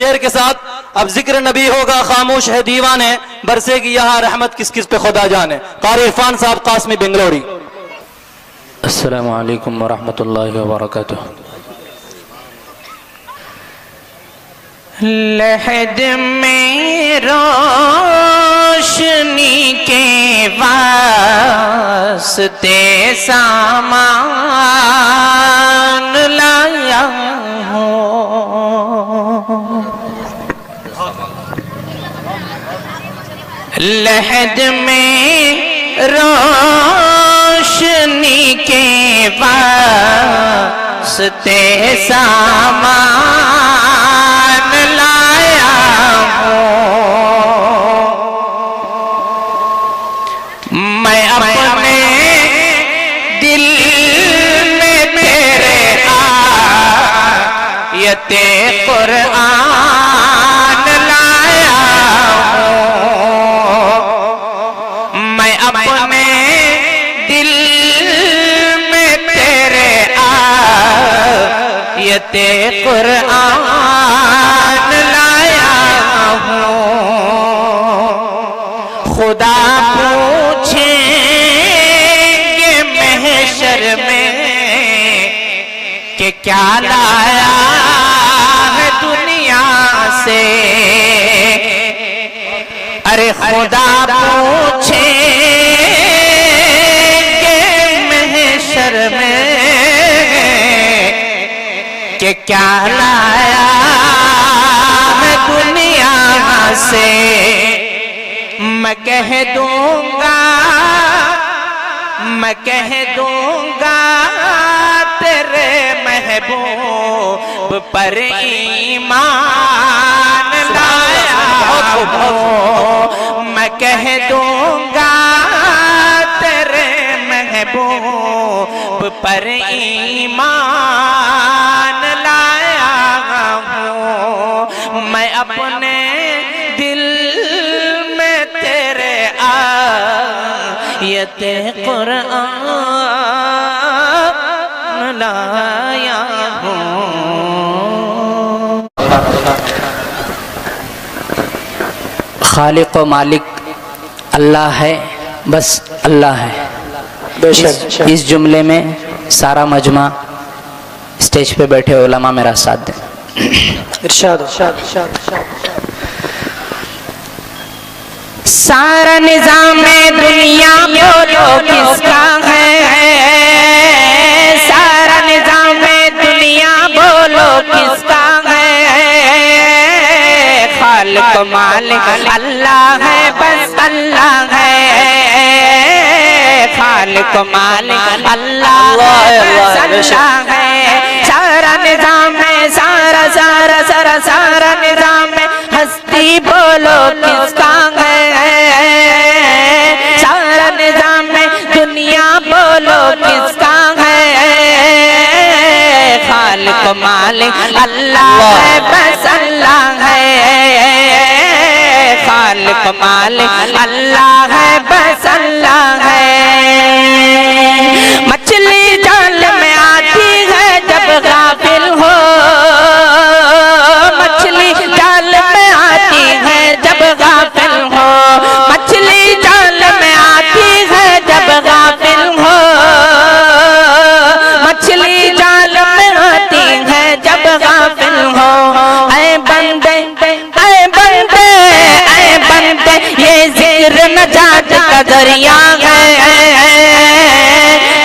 शेर के साथ अब जिक्र नबी होगा, खामोश है दीवाने, बरसेगी यहाँ रहमत किस किस पे खुदा जाने। कारी इरफान साहब कासमी बेंगलोरी। अस्सलामु अलैकुम वरहमतुल्लाहि वबरकातुह। लहद में रोशनी के वास्ते सामान लाया हूँ, लहद में रोशनी के वास्ते सामान लाया हूँ। मैं अपने दिल में तेरे आयते कुरान लाया हूँ। मैं अपने दिल में तेरे आयते कुरान लाया हूँ। खुदा पूछेंगे महशर में कि क्या लाया है दुनिया से। अरे खुदा पूछेंगे महशर में कि क्या लाया है दुनिया से। मैं कह दूंगा तेरे महबूब पर ईमान लाया हूँ। मैं कह दूंगा तेरे महबूब पर ईमान लाया हूँ। मैं अपने दिल में तेरे आयते कुरान लाया हूँ। खालिक व मालिक अल्लाह है, बस अल्लाह है। इस जुमले में सारा मजमा स्टेज पे बैठे उलमा मेरा साथ दें। इरशाद। सारा निजाम में दुनिया बोलो किसका है। सारा निजाम में दुनिया बोलो किसका है। खालिक मालिक अल्लाह है, बस अल्लाह है। खालिक मालिक अल्लाह है, बस अल्लाह है। सारा निजाम है, सारा निजाम में हस्ती बोलो किसका है। सारा निजाम में दुनिया बोलो किसका है। खालिक मालिक अल्लाह है, बस अल्लाह है। खालिक मालिक अल्लाह है, बस अल्लाह है। मछली जाल में आती है जब गाफिल हो। मछली जाल में आती है जब गाफिल हो। मछली जाल में आती है जब गाफिल हो। मछली जाल में आती है जब गाफिल हो। ऐ बंदे ये जिक्र नजात का दरिया है।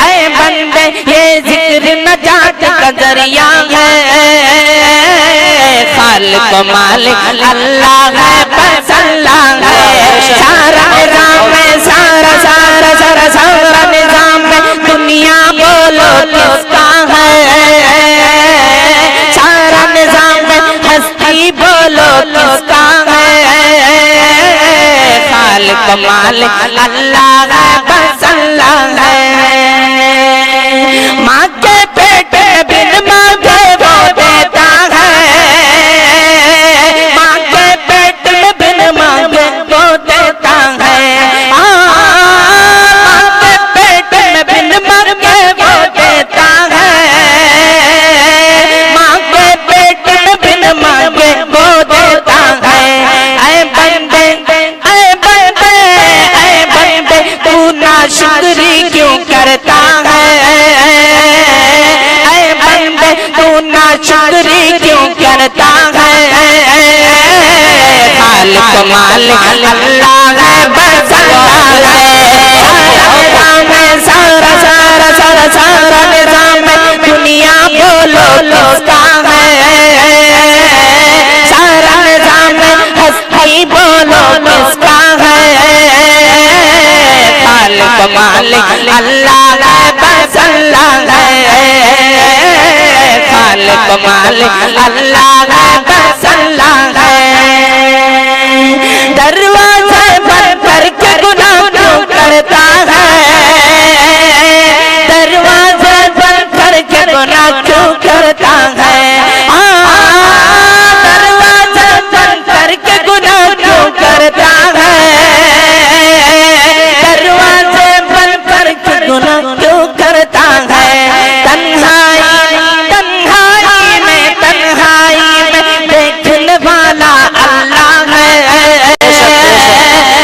ऐ बंदे ये जिक्र नजात का दरिया है। खालिक मालिक अल्लाह है, बस अल्लाह है। सारा निजाम में सारा निजाम में दुनिया बोलो किसका है। सारा निजाम में हस्ती बोलो किसका है। खालिक मालिक अल्लाह है, बस अल्लाह है। माँ के पेट में बिन मांगे वो देता है। माँ के पेट में बिन मांगे वो देता है। माँ के पेट में बिन मांगे वो देता है। माँ के पेट में बिन मांगे वो ना शुक्री क्यों करता है। खालिक मालिक अल्लाह है, बस अल्लाह है। सारा सारा सारा सारा निजाम दुनिया बोलो किसका है। सारा निजाम हस्ती बोलो किसका है। खालिक मालिक अल्लाह है, बस अल्लाह है। खालिक मालिक अल्लाह है, बस अल्लाह है। दरवाजे बंद करके गुनाह क्यों करता है। दरवाजे बंद करके गुनाह क्यों करता है। दरवाजे बंद करके गुनाह क्यों करता है। दरवाजे बंद करके गुनाह क्यों करता है। तन्हाई में देखने वाला अल्लाह है।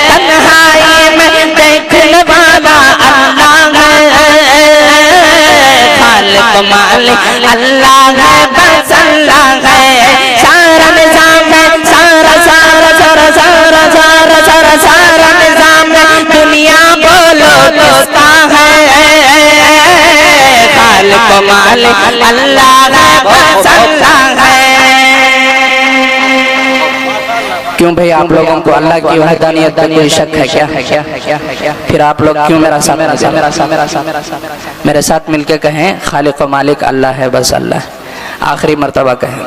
तन्हाई में देखने वाला अल्लाह है। खालिक मालिक अल्लाह है, बस अल्लाह है। सारा निजाम है, सारा सारा सारा सारा सारा सारा सारा निजाम है दुनिया बोलो किसका है। खालिक मालिक अल्लाह है, बस अल्लाह है। क्यों भाई आप लोगों को अल्लाह की वहदानियत पे कोई शक है क्या? फिर आप लोग क्यों मेरे साथ मिलके कहें खालिक व मालिक अल्लाह है, बस अल्लाह। आखिरी मर्तबा कहें।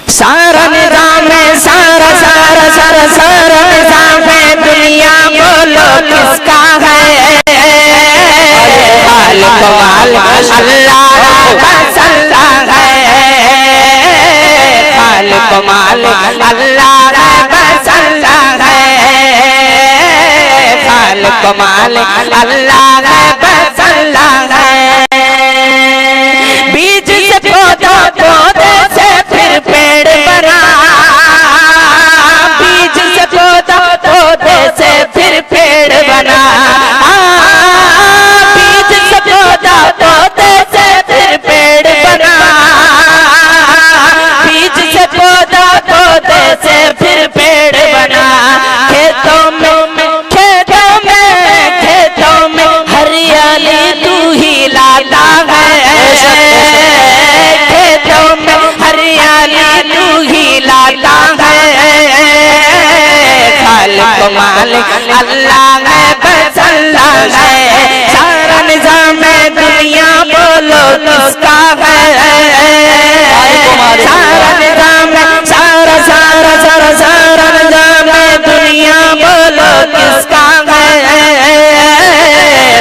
सारा निजाम है, सारा सारा सारा सारा निजाम है दुनिया बोलो किसका है। खालिक मालिक अल्लाह बस अल्लाह है। खालिक मालिक अल्लाह बस अल्लाह है। खालिक मालिक अल्लाह बस अल्लाह है। बीज से पौधा, पौधे से फिर पेड़ बना। बीज से पौधा, पौधे से फिर पेड़ बना। बीज से पौधा, पौधे से फिर पेड़ बना। बीज से पौधा, पौधे से फिर पेड़ बना। खेतों में हरियाली तू ही लाता है। खेतों में हरियाली तू ही लाता है। खालिक मालिक अल्लाह है, बस अल्लाह है। सारा निजाम दुनिया बोलो किसका है। सारा निजाम सारा सारा सारा सारा निजाम दुनिया बोलो किसका है।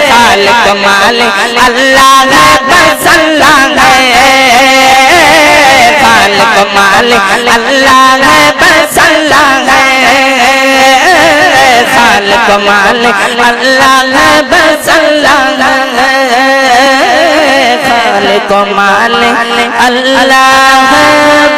खालिक मालिक अल्लाह है, बस अल्लाह है। खालिक मालिक अल्लाह है, बस अल्लाह है। खालिक मालिक अल्लाह है, बस अल्लाह है। खालिक मालिक अल्लाह है।